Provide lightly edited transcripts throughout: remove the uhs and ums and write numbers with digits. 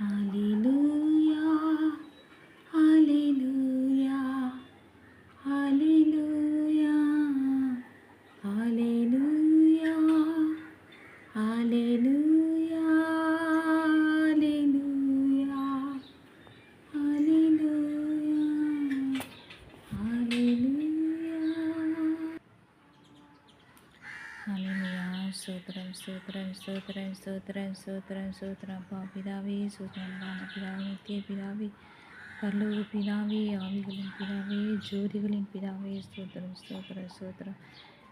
ஹalleluya ஹalleluya ஹalleluya ஹalleluya ஹalleluya ஹalleluya ஹalleluya ஹalleluya. ஹalleluya. ஸ்தோத்திரம் ஸ்தோத்திரம் ஸ்தோத்திரம் ஸ்தோத்திரம் ஸ்தோத்திரம் ஸ்தோத்திரம். அப்பா பிதாவே ஸ்தோத்திரம். பிதாவே நித்திய பிதாவே பரலோக பிதாவே ஆவிகளின் பிதாவே ஜோதிகளின் பிதாவே ஸ்தோத்திரம் ஸ்தோத்திரம் ஸ்தோத்திரம்.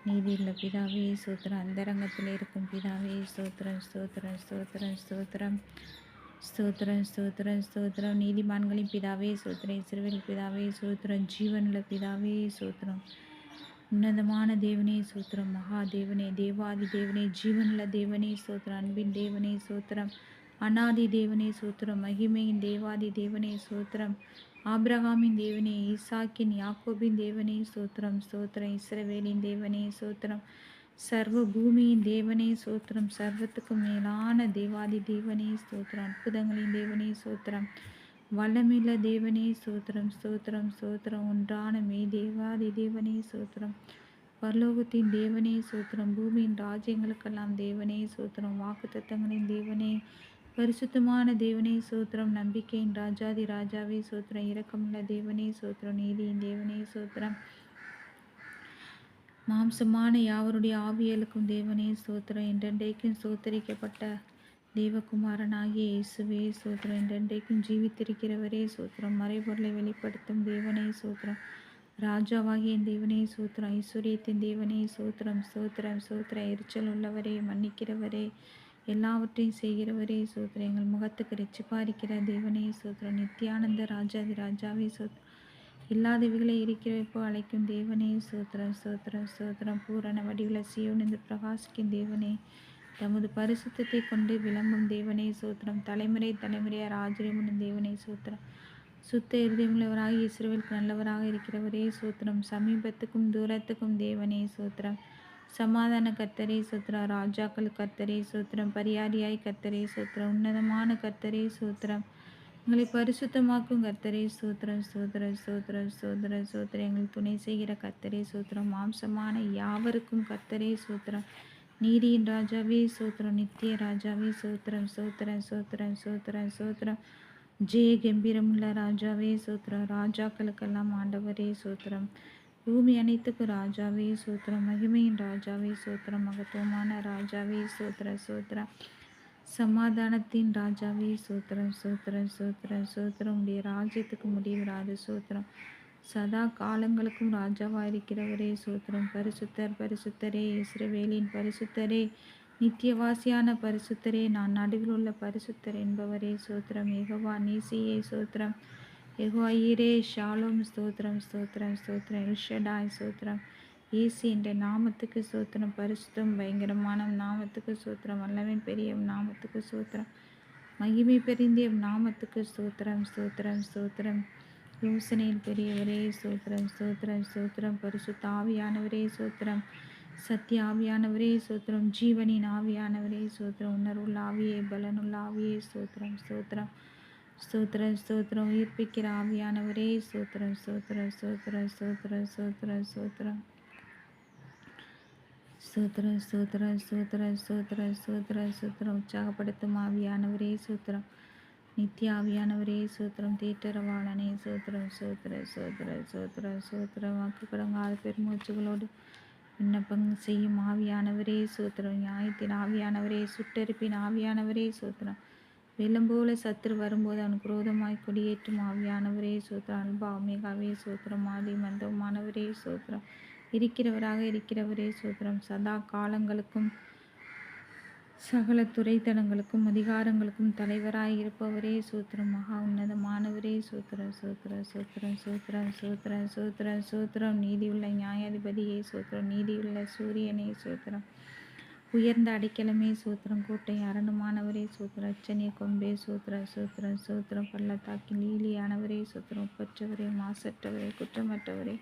நீதியுள்ள பிதாவே ஸ்தோத்திரம். அந்தரங்கத்தில் இருக்கும் பிதாவே ஸ்தோத்திரம் ஸ்தோத்திரம் ஸ்தோத்திரம் ஸ்தோத்திரம் ஸ்தோத்திரம் ஸ்தோத்திரம் ஸ்தோத்திரம். நீதிமான்களின் பிதாவே ஸ்தோத்திரம். இஸ்ரவேல் பிதாவே ஸ்தோத்திரம். ஜீவனுள்ள பிதாவே ஸ்தோத்திரம். உன்னதமான தேவனே ஸ்தோத்திரம். மகா தேவனே தேவாதி தேவனே ஜீவனுள்ள தேவனே ஸ்தோத்திரம். அன்பின் தேவனே ஸ்தோத்திரம். அநாதி தேவனே ஸ்தோத்திரம். மகிமையின் தேவாதி தேவனே ஸ்தோத்திரம். ஆபிரகாமின் தேவனே ஈசாக்கின் யாக்கோபின் தேவனே ஸ்தோத்திரம் ஸ்தோத்திரம். இஸ்ரவேலின் தேவனே ஸ்தோத்திரம். சர்வ பூமியின் தேவனே ஸ்தோத்திரம். சர்வத்துக்கும் மேலான தேவாதி தேவனே ஸ்தோத்திரம். அற்புதங்களின் தேவனே ஸ்தோத்திரம். வல்லமில்ல தேவனே ஸ்தோத்திரம் ஸ்தோத்திரம் ஸ்தோத்திரம். ஒன்றான மெய் தேவாதி தேவனே ஸ்தோத்திரம். பரலோகத்தின் தேவனே ஸ்தோத்திரம். பூமியின் ராஜ்யங்களுக்கெல்லாம் தேவனே ஸ்தோத்திரம். வாக்குத்தத்தங்களின் தேவனே பரிசுத்தமான தேவனே ஸ்தோத்திரம். நம்பிக்கையின் ராஜாதி ராஜாவே ஸ்தோத்திரம். இரக்கமுள்ள தேவனே ஸ்தோத்திரம். நீதியின் தேவனே ஸ்தோத்திரம். மாம்சமான யாவருடைய ஆவியலுக்கும் தேவனே ஸ்தோத்திரம். என்றென்றைக்கும் ஸ்தோத்தரிக்கப்பட்ட தேவகுமாரனாகிய இயேசுவே ஸ்தோத்திரம். என்றென்றைக்கும் ஜீவித்திருக்கிறவரே ஸ்தோத்திரம். மறைபொருளை வெளிப்படுத்தும் தேவனே ஸ்தோத்திரம். ராஜாவாகிய தேவனே ஸ்தோத்திரம். ஐஸ்வர்யத்தின் தேவனே ஸ்தோத்திரம் ஸ்தோத்திரம் ஸ்தோத்திரம். எரிச்சல் உள்ளவரே மன்னிக்கிறவரே எல்லாவற்றையும் செய்கிறவரே ஸ்தோத்திரம். எங்கள் முகத்துக்கு ரெச்சிப்பாரிக்கிற தேவனே ஸ்தோத்திரம். நித்தியானந்த ராஜாதி ராஜாவே ஸ்தோத்திரம். இல்லாதவைகளை இருக்கிறவைப்போ அழைக்கும் தேவனே ஸ்தோத்திரம் ஸ்தோத்திரம் ஸ்தோத்திரம். பூரண வடிவுல சீயோனிந்து பிரகாசிக்கும் தேவனே தமது பரிசுத்தத்தை கொண்டு விளங்கும் தேவனே சோத்திரம். தலைமுறை தலைமுறையார் ஆச்சரியமுடன் தேவனே சோத்திரம். சுத்த இருதயமுள்ளவராக இஸ்ரவேலுக்கு நல்லவராக இருக்கிறவரே சோத்திரம். சமீபத்துக்கும் தூரத்துக்கும் தேவனே சோத்திரம். சமாதான கர்த்தரே சோத்திரம். ராஜாக்கள் கர்த்தரே சோத்திரம். பரியாரியாய் கர்த்தரே சோத்திரம். உன்னதமான கர்த்தரே சோத்திரம். எங்களை பரிசுத்தமாக்கும் கர்த்தரே சோத்திரம் சோத்திரம் சோத்திரம் சோத்திரம் சோத்திரம். எங்களுக்கு துணை செய்கிற கர்த்தரே சோத்திரம். மாம்சமான யாவருக்கும் கர்த்தரே சோத்திரம். நீதியின் ராஜாவே சோத்திரம். நித்திய ராஜாவே சோத்திரம் சோத்திரம் சோத்திரம் சோத்திரம் சோத்திரம். ஜெய கம்பீரமுள்ள ராஜாவே சோத்திரம். ராஜாக்களுக்கெல்லாம் ஆண்டவரே சோத்திரம். பூமி அனைத்துக்கும் ராஜாவே சோத்திரம். மகிமையின் ராஜாவே சோத்திரம். மகத்துவமான ராஜாவே சோத்திரம் சோத்திரம். சமாதானத்தின் ராஜாவே சோத்திரம் சோத்திரம் சோத்திரம் சோத்திரம். உடைய ராஜ்யத்துக்கு முடிவிடாது சோத்திரம். சதா காலங்களுக்கும் ராஜாவாயிருக்கிறவரே சோத்திரம். பரிசுத்தர் பரிசுத்தரே இஸ்ரவேலின் பரிசுத்தரே நித்தியவாசியான பரிசுத்தரே நான் நடுவில் உள்ள பரிசுத்தர் என்பவரே சோத்திரம். யெகோவா நீசியே சோத்திரம். யெகோவா ஈரே ஷாலோம் ஸ்தோத்திரம் ஸ்தோத்திரம் ஸ்தோத்திரம். எல்ஷடாய் சோத்திரம். இயேசு என்ற நாமத்துக்கு சோத்திரம். பரிசுத்தம் பயங்கரமான நாமத்துக்கு சோத்திரம். வல்லவன் பெரிய நாமத்துக்கு சோத்திரம். மகிமை பெரிந்திய நாமத்துக்கு ஸ்தோத்திரம் ஸ்தோத்திரம் ஸ்தோத்திரம். யோசனையில் பெரியவரே சோத்திரம் சோத்திரம் சோத்திரம். பரிசுத்த ஆவியானவரே சோத்திரம். சத்திய ஆவியானவரே சோத்திரம். ஜீவனின் ஆவியானவரே சோத்திரம். உணர்வுள்ள ஆவியே பலனுள்ள ஆவியே சோத்திரம் சோத்திரம் ஸ்தோத்திரம் ஸ்தோத்திரம். உயிர்ப்பிக்கிற ஆவியானவரே சோத்திரம் சோத்திரம் சோத்திரம் சோத்திரம் சோத்திரம் சோத்திரம் சோத்திரம் சோத்திரம் சோத்திரம் சோத்திரம் சோத்திரம் சோத்திரம். உற்சாகப்படுத்தும் ஆவியானவரே சோத்திரம். நித்திய ஆவியானவரே சோத்திரம். தேற்றரவாளனே சோத்திரம் சோத்திரம் சோத்திரம் சோத்திரம் சோத்திரம். வாக்கு கடங்காத பெருமூச்சுகளோடு விண்ணப்பம் செய்யும் ஆவியானவரே சோத்திரம். நியாயத்தின் ஆவியானவரே சுட்டெரிப்பின் ஆவியானவரே சோத்திரம். வெள்ளம் போல சத்துரு வரும்போது அவன் குரோதமாய் கொடியேற்றும் ஆவியானவரே சோத்திரம். அல்பா ஒமேகாவே சோத்திரம். ஆதி மந்தமானவரே சோத்திரம். இருக்கிறவராக இருக்கிறவரே சோத்திரம். சதா காலங்களுக்கும் சகல துறைத்தனங்களுக்கும் அதிகாரங்களுக்கும் தலைவராய் இருப்பவரே சோத்திரம். மகா உன்னதமானவரே சோத்திரம் சோத்திரம் சோத்திரம் சோத்திரம் சோத்திரம் சோத்திரம் சோத்திரம். நீதியுள்ள நியாயாதிபதியே சோத்திரம். நீதியுள்ள சூரியனே சோத்திரம். உயர்ந்த அடைக்கலமே சோத்திரம். கோட்டை அரணுமானவரே சோத்திரம். அச்சனிய கொம்பே சோத்திரம் சோத்திரம் சோத்திரம். பள்ளத்தாக்கின் லீலியானவரே சோத்திரம். ஒப்பற்றவரே மாசற்றவரே குற்றமற்றவரே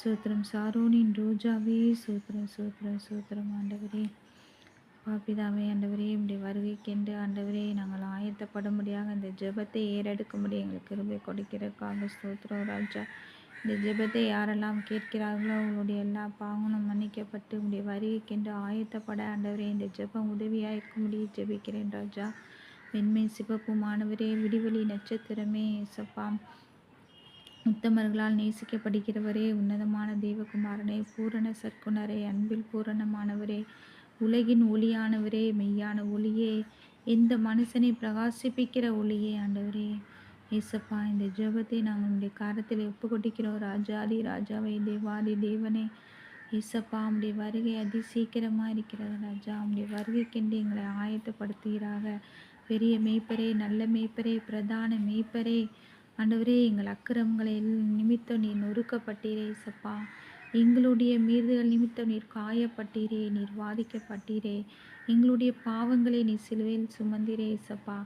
சோத்திரம். சாரோனின் ரோஜாவே சோத்திரம் சோத்திரம் சோத்திரம். ஆண்டவரே அப்பா பிதாவே ஆண்டவரே உம்முடைய வருகைக்கென்று ஆண்டவரே நாங்கள் ஆயத்தப்படும்படியாக இந்த ஜெபத்தை ஏறெடுக்கும்படி எங்களுக்கு கிருபை கொடுக்கிறதுக்காக ஸ்தோத்திரம் ராஜா. இந்த ஜெபத்தை யாரெல்லாம் கேட்கிறார்களோ அவங்களுடைய எல்லா பாவங்களும் மன்னிக்கப்பட்டு உம்முடைய வருகைக்கென்று ஆயத்தப்பட ஆண்டவரே இந்த ஜெபம் உதவியாக இருக்கும்படி ஜெபிக்கிறேன் ராஜா. வெண்மை சிவப்புமானவரே, விடிவெளி நட்சத்திரமே ஏசப்பா, உத்தமர்களால் நேசிக்கப்படுகிறவரே, உன்னதமான தேவகுமாரனே, பூரண சற்குணரே, அன்பில் பூரணமானவரே, உலகின் ஒளியானவரே, மெய்யான ஒளியே, எந்த மனுஷனை பிரகாசிப்பிக்கிற ஒளியே ஆண்டவரே ஏசப்பா. இந்த ஜெபத்தை நாங்கள் உடைய காரத்தில் ஒப்பு கொட்டிக்கிறோம் ராஜாதி ராஜாவை, தேவாதி தேவனே ஏசப்பா. உடைய வருகை அதி சீக்கிரமாக இருக்கிறது ராஜா. உடைய வருகைக்கென்று எங்களை ஆயத்தப்படுத்துகிறாக. பெரிய மேய்ப்பரே, நல்ல மேய்ப்பரே, பிரதான மேய்ப்பரே ஆண்டவரே, எங்கள் அக்கிரமங்களை நிமித்தம் நீர் நொறுக்கப்பட்டீரே ஏசப்பா. எங்களுடைய மீறுதல் நிமித்தம் நீர் காயப்பட்டீரே, நீர் வாதிக்கப்பட்டீரே. எங்களுடைய பாவங்களை நீர் சிலுவையில் சுமந்தீரே ஏசப்பா.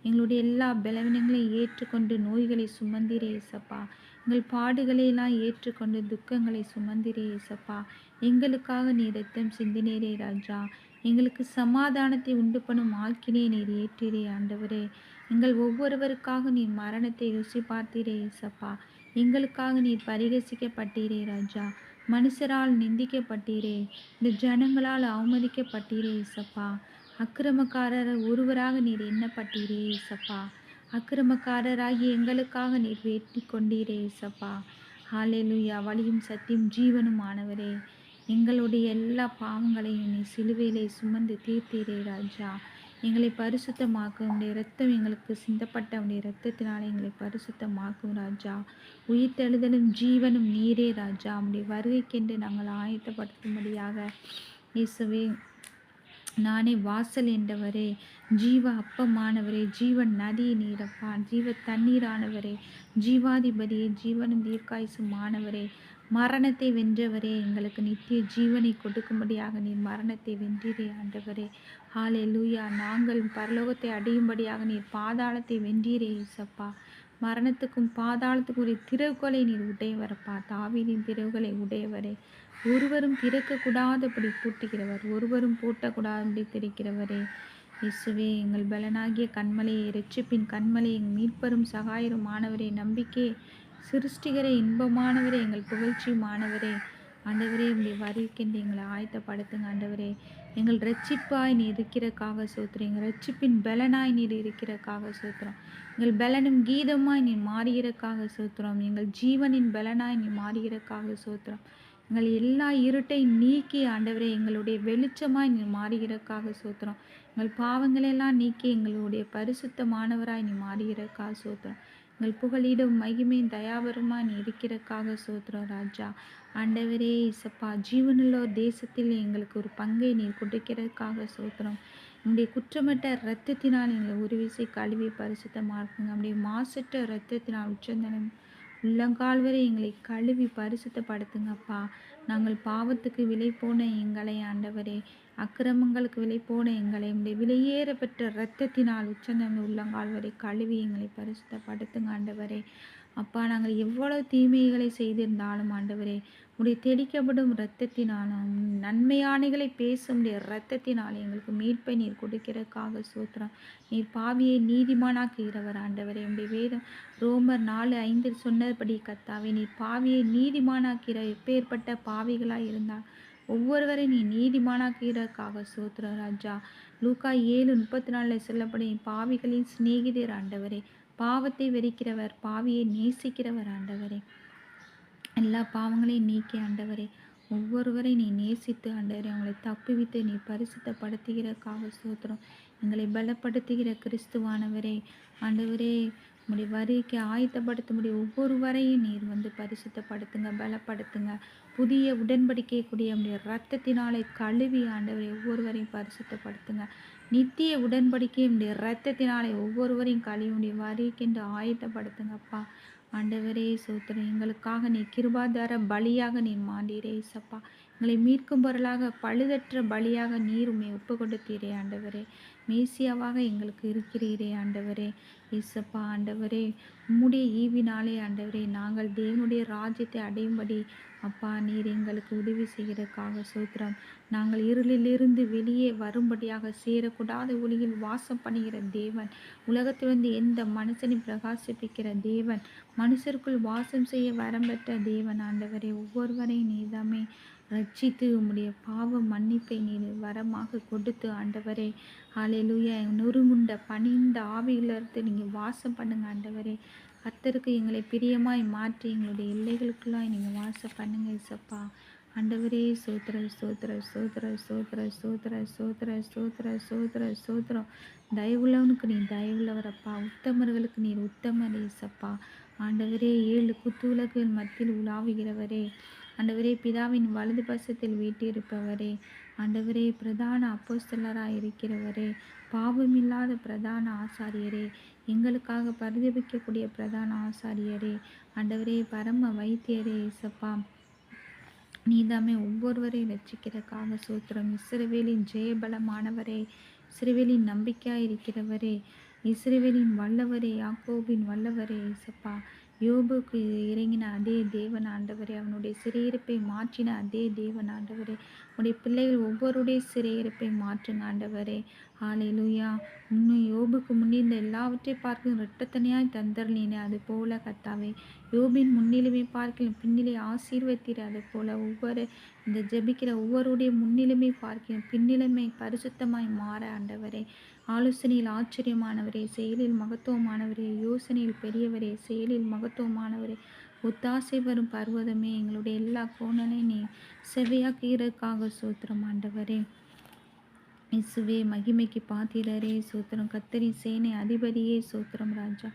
எங்களுடைய எல்லா பலவீனங்களையும் ஏற்றுக்கொண்டு நோய்களை சுமந்தீரே ஏசப்பா. எங்கள் பாடுகளை எல்லாம் ஏற்றுக்கொண்டு துக்கங்களை சுமந்தீரே ஏசப்பா. எங்களுக்காக நீர் இரத்தம் சிந்தினீரே ராஜா. எங்களுக்கு சமாதானத்தை உண்டு பண்ணும் ஆக்கினே நீர் ஏற்றீரே ஆண்டவரே. எங்கள் ஒவ்வொருவருக்காக நீர் மரணத்தை ருசி பார்த்தீரே ஏசப்பா. எங்களுக்காக நீர் பரிகசிக்கப்பட்டீரே ராஜா. மனுஷரால் நிந்திக்கப்பட்டீரே, இந்த ஜனங்களால் அவமதிக்கப்பட்டீரே ஏசப்பா. அக்கிரமக்காரர் ஒருவராக நீர் எண்ணப்பட்டீரே ஏசப்பா. அக்கிரமக்காரராகி எங்களுக்காக நீர் வேட்டி கொண்டீரே ஏசப்பா. ஹல்லேலூயா. வழியும் சத்தியும் ஜீவனும் ஆனவரே, எங்களுடைய எல்லா பாவங்களையும் நீ சிலுவையிலே சுமந்து தீர்த்தீரே ராஜா. எங்களை பரிசுத்தமாக்கும் உடைய இரத்தம் எங்களுக்கு சிந்தப்பட்ட உடைய இரத்தத்தினாலே எங்களை பரிசுத்தமாக்கும் ராஜா. உயிர்த்தெழுதலும் ஜீவனும் நீரே ராஜா. உடைய வருகைக்கென்று நாங்கள் ஆயத்தப்படுத்தும்படியாக இயேசுவே, நானே வாசல் என்றவரே, ஜீவ அப்பமானவரே, ஜீவன் நதி நீரப்பா, ஜீவ தண்ணீரானவரே, ஜீவாதிபதியே, ஜீவனும் தீர்க்காயுசும் ஆனவரே, மரணத்தை வென்றவரே, எங்களுக்கு நித்திய ஜீவனை கொடுக்கும்படியாக நீர் மரணத்தை வென்றீரே ஆண்டவரே. ஹல்லேலூயா. நாங்கள் பரலோகத்தை அடையும்படியாக நீர் பாதாளத்தை வென்றீரே இயேசப்பா. மரணத்துக்கும் பாதாளத்துக்கும் ஒரு திறவுகளை நீர் உடையவரப்பா. தாவீதின் திறவுகளை உடையவரே, ஒருவரும் திறக்கக்கூடாதபடி பூட்டுகிறவர், ஒருவரும் பூட்டக்கூடாதபடி திறக்கிறவரே இயேசுவே. எங்கள் பலனாகிய கண்மலையை, இரட்சிப்பின் கண்மலை, எங்கள் மீட்பரும் சகாயரும் ஆனவரே, நம்பிக்கை சிருஷ்டிகரே, இன்பமானவரே, எங்கள் புகழ்ச்சியுமானவரே ஆண்டவரே. உங்களுடைய வருகைக்கென்று எங்களை ஆயத்தப்படுத்துங்க ஆண்டவரே. எங்கள் ரட்சிப்பாய் நீர் இருக்கிறக்காக சோத்திரம். எங்கள் ரட்சிப்பின் பலனாய் நீர் இருக்கிறக்காக சோத்திரம். எங்கள் பலனும் கீதமாய் நீ மாறுகிறக்காக சோத்திரம். எங்கள் ஜீவனின் பலனாய் நீ மாறுகிறக்காக சோத்திரம். எங்கள் எல்லா இருட்டை நீக்கி ஆண்டவரே, எங்களுடைய வெளிச்சமாய் நீ மாறுகிறக்காக சோத்திரம். எங்கள் பாவங்களெல்லாம் நீக்கி எங்களுடைய பரிசுத்தமானவராய் நீ மாறுகிறக்காக சோத்திரம். எங்கள் புகழிடும் மகிமையும் தயாபரமாக நீ இருக்கிறக்காக சோத்திரம் ராஜா. ஆண்டவரே இசப்பா, ஜீவனுள்ளோர் தேசத்தில் எங்களுக்கு ஒரு பங்கை நீர் கொடுக்கிறதுக்காக சோத்திரம். நம்முடைய குற்றமற்ற இரத்தத்தினால் எங்களை ஒரு விசை கழுவி பரிசுத்தமாக்குங்க. நம்முடைய மாசற்ற இரத்தத்தினால் உச்சந்தனம் உள்ளங்கால் வரை எங்களை கழுவி பரிசுத்தப்படுத்துங்கப்பா. நாங்கள் பாவத்துக்கு விலை போன எங்களை ஆண்டவரே, அக்கிரமங்களுக்கு விலை போன எங்களை உடைய விலையேற பெற்ற இரத்தத்தினால் உச்சந்தனம் உள்ளங்கால் வரை கழுவி எங்களை பரிசுத்தப்படுத்துங்க ஆண்டவரே. அப்பா, நாங்கள் எவ்வளவு தீமைகளை செய்திருந்தாலும் ஆண்டவரே, உடைய தெளிக்கப்படும் இரத்தத்தினாலும் நன்மையானைகளை பேசும் இரத்தத்தினால் எங்களுக்கு மீட்பை நீர் கொடுக்கிறதுக்காக சோத்திரம். நீர் பாவியை நீதிமானாக்குகிறவர் ஆண்டவரே. உடைய வேதம் ரோமர் 4:5 சொன்னபடி கத்தாவே, நீர் பாவியை நீதிமானாக்கிற எப்பேற்பட்ட பாவிகளாய் இருந்தால் ஒவ்வொருவரை நீ நீதிமானாக்குகிறதுக்காக சோத்திரம் ராஜா. லூக்கா 7:34 சொல்லப்படி பாவிகளின் சிநேகிதர் ஆண்டவரே, பாவத்தை வெறுக்கிறவர், பாவியை நேசிக்கிறவர் ஆண்டவரே. எல்லா பாவங்களையும் நீக்கி ஆண்டவரே, ஒவ்வொருவரை நீ நேசித்து ஆண்டவரே, அவங்களை தப்புவித்து நீ பரிசுத்தப்படுத்துகிறக்காக சோத்திரம். எங்களை பலப்படுத்துகிற கிறிஸ்துவானவரே ஆண்டவரே, உடைய வருகைக்கு ஆயத்தப்படுத்த முடியும் ஒவ்வொருவரையும் நீர் வந்து பரிசுத்தப்படுத்துங்க, பலப்படுத்துங்க. புதிய உடன்படிக்கைக்கூடிய உடைய இரத்தத்தினாலே கழுவி ஆண்டவரை ஒவ்வொருவரையும் பரிசுத்தப்படுத்துங்க. நித்திய உடன்படிக்கை உடைய இரத்தத்தினாலே ஒவ்வொருவரையும் கழுவி உடைய வருகைக்கென்று ஆயத்தப்படுத்துங்கப்பா. ஆண்டவரே சோத்திரம். எங்களுக்காக நீ கிருபாதார பலியாக நீர் மாண்டீரே இசப்பா. எங்களை மீட்கும் பொருளாக பழுதற்ற பலியாக நீர் உண்மை ஒப்பு கொடுத்தீரே ஆண்டவரே. மேசியாவாக எங்களுக்கு இருக்கிறீரே ஆண்டவரே. இயேசப்பா ஆண்டவரே, உம்முடைய ஈவினாலே ஆண்டவரே நாங்கள் தேவனுடைய ராஜ்யத்தை அடையும்படி அப்பா நீர் எங்களுக்கு உதவி செய்கிறதுக்காக சோத்திரம். நாங்கள் இருளிலிருந்து வெளியே வரும்படியாக சேரக்கூடாத ஒளியில் வாசம் பண்ணுகிற தேவன், உலகத்தில் வந்து எந்த மனுஷனையும் பிரகாசிப்பிக்கிற தேவன், மனுஷருக்குள் வாசம் செய்ய வரம் பெற்ற தேவன் ஆண்டவரே. ஒவ்வொருவரையும் நீதாமே ரட்சித்து உம்முடைய பாவ மன்னிப்பை நீர் வரமாக கொடுத்து ஆண்டவரே, ஹalleluya, நொறுங்குண்ட பணிந்த ஆவியிலிருந்து நீங்கள் வாசம் பண்ணுங்க ஆண்டவரே. கர்த்தருக்கு எங்களை பிரியமாய் மாற்றி எங்களுடைய எல்லைகளுக்குள்ளாய் நீங்கள் வாசம் பண்ணுங்க இசப்பா. ஆண்டவரே சோத்திர சோத்திர சோத்திர சோத்திர சோத்திர சோத்திர சோத்திர சோத்திர சோத்திரம். தயவுள்ளவனுக்கு நீ தயவுள்ளவரப்பா, உத்தமர்களுக்கு நீர் உத்தமர் இசப்பா. ஆண்டவரே 7 குத்துவிளக்குகள் மத்தியில் உலாவுகிறவரே, ஆண்டவரே பிதாவின் வலது பசத்தில் வீட்டிருப்பவரே, ஆண்டவரே பிரதான அப்போஸ்தலராய் இருக்கிறவரே, பாவமில்லாத பிரதான ஆசாரியரே, எங்களுக்காக பரிதபிக்கக்கூடிய பிரதான ஆசாரியரே, ஆண்டவரே பரம வைத்தியரே இசப்பா. நீதாமே ஒவ்வொருவரையும் ரட்சிக்கிறதுக்காக சோத்திரம். இஸ்ரவேலின் ஜெயபலமானவரே, இஸ்ரவேலின் நம்பிக்கையாக இருக்கிறவரே, இஸ்ரவேலின் வல்லவரே, யாக்கோபின் வல்லவரே இசப்பா. யோபுக்கு இறங்கின அதே தேவன் ஆண்டவரே, அவனுடைய சிறையிருப்பை மாற்றின அதே தேவன் ஆண்டவரே, உடைய பிள்ளைகள் ஒவ்வொருடைய சிறையிருப்பை மாற்றுங்க ஆண்டவரே. ஹalleluya. இன்னும் யோபுக்கு முன்னிருந்த எல்லாவற்றை பார்க்கும் இரட்டத்தனையாய் தந்தர்லினே, அது போல கர்த்தாவே யோபின் முன்னிலுமே பார்க்கலாம் பின்னிலை ஆசீர்வதித்தீர். அது போல ஒவ்வொரு இந்த ஜெபிக்கிற ஒவ்வொருடைய முன்னிலுமே பார்க்கிறோம் பின்னிலைமை பரிசுத்தமாய் மாற ஆண்டவரே. ஆலோசனையில் ஆச்சரியமானவரே, செயலில் மகத்துவமானவரே, யோசனையில் பெரியவரே, செயலில் மகத்துவமானவரே, ஒத்தாசை வரும் பர்வதமே, எங்களுடைய எல்லா கோணலையும் நீ செவ்வையாக்குகிறதுக்காக சோத்திரம் ஆண்டவரே. இயேசுவே மகிமைக்கு பாத்திரரே சோத்திரம். கர்த்தரின் சேனை அதிபதியே சோத்திரம் ராஜா.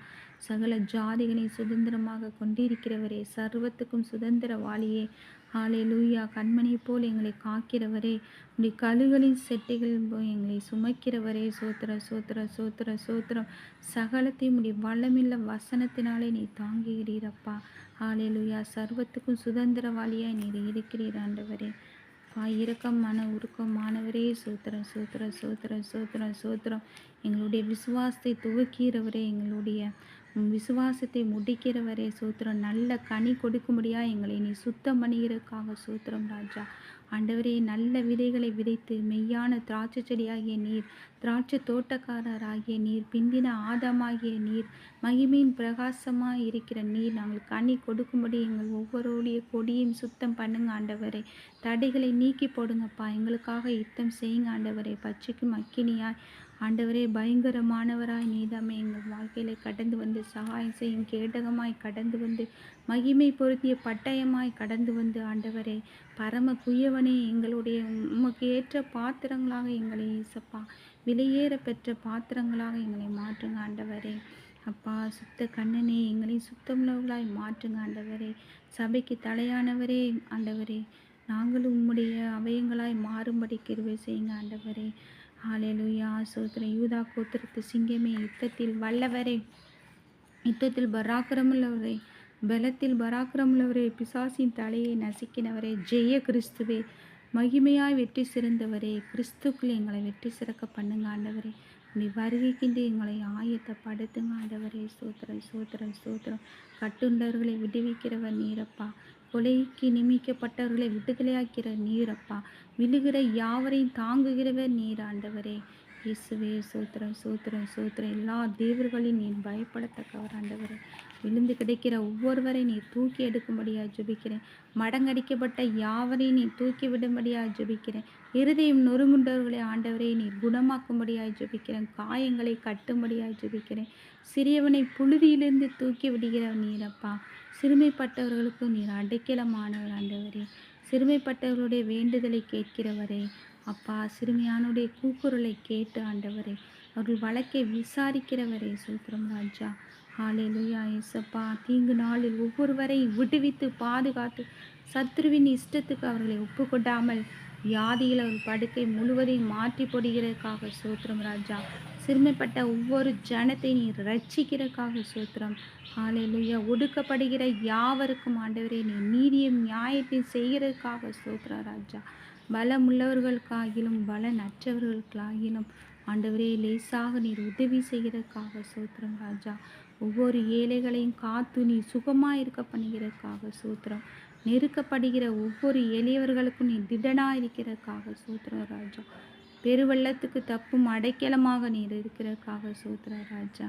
சகல ஜாதிகளை சுதந்திரமாக கொண்டிருக்கிறவரே, சர்வத்துக்கும் சுதந்திரவாளியே, ஹalleluya. கண்மணியை போல் எங்களை காக்கிறவரே, உடைய கழுகளின் செட்டைகள் போய் எங்களை சுமக்கிறவரே, சோத்திர சோத்திர சோத்திர சோத்திரம். சகலத்தையும் உடைய வல்லமில்ல வசனத்தினாலே நீ தாங்குகிறீரப்பா. ஹalleluya. சர்வத்துக்கும் சுதந்திரவாளியாய் நீர் இருக்கிறீர் ஆண்டவரே. இரக்கம் மன உருக்கமானவரே சோத்திரம் சோத்திரம் சோத்திரம் சோத்திரம் சோத்திரம். எங்களுடைய விசுவாசத்தை துவக்கிறவரே, எங்களுடைய விசுவாசத்தை முடிக்கிறவரே சோத்திரம். நல்ல கனி கொடுக்கும்படியா எங்களை நீ சுத்தம் பண்ணுகிறதுக்காக சோத்திரம் ராஜா. ஆண்டவரே நல்ல விதைகளை விதைத்து மெய்யான திராட்சை செடியாகிய நீர், திராட்சை தோட்டக்காரராகிய நீர், பிந்தின ஆதாமாகிய நீர், மகிமையின் பிரகாசமாக இருக்கிற நீர், நாங்கள் கனி கொடுக்கும்படி எங்கள் ஒவ்வொருடைய கொடியும் சுத்தம் பண்ணுங்க ஆண்டவரே. தடைகளை நீக்கி போடுங்கப்பா. எங்களுக்காக யுத்தம் செய்யுங்க ஆண்டவரே. பச்சைக்கும் அக்கினியாய் ஆண்டவரே பயங்கரமானவராய் நீதாமே எங்கள் வாழ்க்கையில கடந்து வந்து சகாயம் செய்யும் கேடகமாய் கடந்து வந்து மகிமை பொருத்திய பட்டயமாய் கடந்து வந்து ஆண்டவரே பரம குயவனே, எங்களுடைய உமக்கு ஏற்ற பாத்திரங்களாக எங்களை இசப்பா, விலையேற பெற்ற பாத்திரங்களாக எங்களை மாற்றுங்க ஆண்டவரே. அப்பா சுத்த கண்ணனே, எங்களை சுத்தமுள்ளவர்களாய் மாற்றுங்க ஆண்டவரே. சபைக்கு தலையானவரே ஆண்டவரே, நாங்களும் உம்முடைய அவயங்களாய் மாறும்படி கிருபை செய்யுங்க ஆண்டவரே. ஹalleluya. சோத்திரம். யூதா கோத்திரத்து சிங்கமே, யுத்தத்தில் வல்லவரே, யுத்தத்தில் பராக்கிரமுள்ளவரே, பலத்தில் பராக்கிரமுள்ளவரே, பிசாசின் தலையை நசுக்கினவரே, ஜெய கிறிஸ்துவே, மகிமையாய் வெற்றி சிறந்தவரே, கிறிஸ்துக்குள் எங்களை வெற்றி சிறக்க பண்ணுங்க ஆண்டவரே. உடைய வருகைக்கின்று எங்களை ஆயத்தப்படுத்துங்க ஆண்டவரே. சோத்திரம் சோத்திரம் சோத்திரம். கட்டுண்டவர்களை விடுவிக்கிறவர் நீரப்பா, கொலைக்கு நியமிக்கப்பட்டவர்களை விடுதலையாக்கிற நீரப்பா, விழுகிற யாவரையும் தாங்குகிறவர் நீர் ஆண்டவரே. இயேசுவே சோத்திரம் சோத்திரம் சோத்திரம். எல்லா தேவர்களையும் நீர் பயப்படத்தக்கவர் ஆண்டவரே. விழுந்து கிடைக்கிற ஒவ்வொருவரை நீர் தூக்கி எடுக்கும்படியாக ஜெபிக்கிறேன். மடங்கடிக்கப்பட்ட யாவரையும் நீர் தூக்கி விடும்படியாக ஜெபிக்கிறேன். இருதயம் நொறுங்குண்டவர்களை ஆண்டவரை நீர் குணமாக்கும்படியாக ஜெபிக்கிறேன். காயங்களை கட்டும்படியாக ஜெபிக்கிறேன். சிறியவனை புழுதியிலிருந்து தூக்கி விடுகிற நீரப்பா, சிறுமைப்பட்டவர்களுக்கு நீர் அடைக்கலமானவர் ஆண்டவரே. சிறுமைப்பட்டவர்களுடைய வேண்டுதலை கேட்கிறவரே அப்பா, சிறுமியானுடைய கூக்குரலை கேட்டு ஆண்டவரே, அவர்கள் வழக்கை விசாரிக்கிறவரே சூத்திரம் ராஜா. ஹalleluya. இயேசப்பா, தீங்கு நாளில் ஒவ்வொருவரை விடுவித்து பாதுகாத்து சத்ருவின் இஷ்டத்துக்கு அவர்களை ஒப்புக்கொடாமல் வியாதியில் அவர் படுக்கை முழுவதையும் மாற்றி போடுகிறதுக்காக சோத்திரம் ராஜா. சிறுமைப்பட்ட ஒவ்வொரு ஜனத்தை நீர் ரட்சிக்கிறதுக்காக சோத்திரம். ஹalleluya. ஒடுக்கப்படுகிற யாவருக்கும் ஆண்டவரே நீ நீதியும் நியாயத்தையும் செய்கிறதுக்காக சோத்திரம் ராஜா. பலமுள்ளவர்களுக்காகிலும் பலனற்றவர்களுக்காகிலும் ஆண்டவரே லேசாக நீர் உதவி செய்கிறதுக்காக சோத்திரம் ராஜா. ஒவ்வொரு ஏழைகளையும் காத்து நீர் சுகமாக இருக்க பண்ணுகிறதுக்காக சோத்திரம். நெருக்கப்படுகிற ஒவ்வொரு எளியவர்களுக்கும் நீர் திடனாக இருக்கிறதுக்காக சோத்திரம் ராஜா. பெருவெள்ளத்துக்கு தப்பும் அடைக்கலமாக நீர் இருக்கிறதுக்காக சோத்திரம் ராஜா.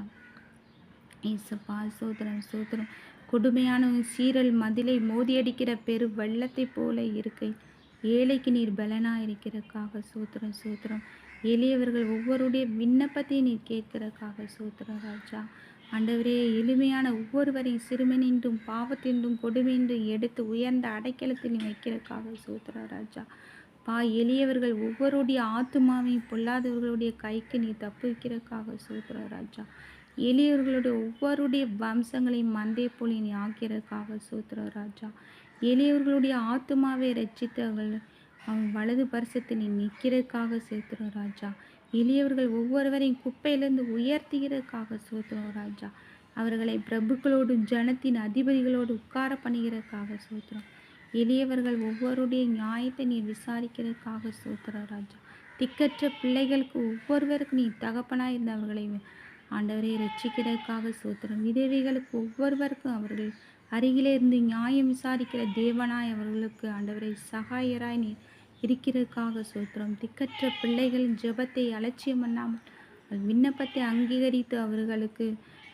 ஏசப்பா சோத்திரம் சோத்திரம். கொடுமையான சீரல் மதிலை மோதியடிக்கிற பெரு வெள்ளத்தை போல இருக்கை ஏழைக்கு நீர் பலனாக இருக்கிறதுக்காக சோத்திரம் சோத்திரம். எளியவர்கள் ஒவ்வொருடைய விண்ணப்பத்தையும் நீர் கேட்கிறதுக்காக சோத்திரம் ராஜா. ஆண்டவரே எளிமையான ஒவ்வொருவரையும் சிறுமினின்றும் பாவத்தின்றும் கொடுமையின்றும் எடுத்து உயர்ந்த அடைக்கலத்தில் நீ வைக்கிறதுக்காக சோத்திரம் ராஜா. எளியவர்கள் ஒவ்வொருடைய ஆத்துமாவையும் பொல்லாதவர்களுடைய கைக்கு நீ தப்பு வைக்கிறதுக்காக சோத்திரம் ராஜா. எளியவர்களுடைய ஒவ்வொருடைய வம்சங்களையும் மந்தே போல நீ ஆக்கிறதுக்காக சோத்திரம் ராஜா. எளியவர்களுடைய ஆத்துமாவை ரட்சித்தவர்கள் அவன் வலது பரிசத்தை நீ நிற்கிறதுக்காக சோத்திரம் ராஜா. எளியவர்கள் ஒவ்வொருவரையும் குப்பையிலிருந்து உயர்த்துகிறதுக்காக சோத்திரம் ராஜா. அவர்களை பிரபுக்களோடும் ஜனத்தின் அதிபதிகளோடு உட்கார பண்ணுகிறதுக்காக சோத்திரம். எளியவர்கள் ஒவ்வொருடைய நியாயத்தை நீ விசாரிக்கிறதுக்காக சோத்திரம் ராஜா. திக்கற்ற பிள்ளைகளுக்கு ஒவ்வொருவருக்கும் நீ தகப்பனாய் இருந்த அவர்களை ஆண்டவரை ரட்சிக்கிறதுக்காக சோத்திரம். விதவைகளுக்கு ஒவ்வொருவருக்கும் அவர்கள் அருகிலே இருந்து நியாயம் விசாரிக்கிற தேவனாய் அவர்களுக்கு ஆண்டவரை சகாயராய் நீ இருக்கிறதுக்காக சோத்திரம். திக்கற்ற பிள்ளைகளின் ஜெபத்தை அலட்சியம் பண்ணாமல் விண்ணப்பத்தை அங்கீகரித்து அவர்களுக்கு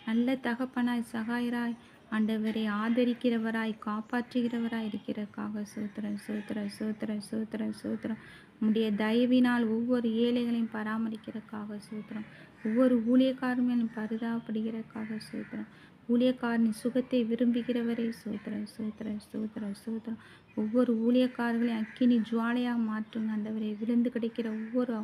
நல்ல தகப்பனாய் சகாயராய் ஆண்டவரை ஆதரிக்கிறவராய் காப்பாற்றுகிறவராய் இருக்கிறதுக்காக சோத்திரம் சோத்திரம் சோத்திரம் சோத்திரம் சோத்திரம். உம்முடைய தயவினால் ஒவ்வொரு ஏழைகளையும் பராமரிக்கிறதுக்காக சோத்திரம். ஒவ்வொரு ஊழியக்காரமையும் பரிதாபப்படுகிறதுக்காக சோத்திரம். ஊழியக்காரனின் சுகத்தை விரும்புகிறவரே சோத்திரம் சோத்திரம் சோத்திரம் சோத்திரம். ஒவ்வொரு ஊழியக்காரர்களையும் அக்கினி ஜுவாலையாக மாற்றுங்க ஆண்டவரை. விழுந்து கிடைக்கிற ஒவ்வொரு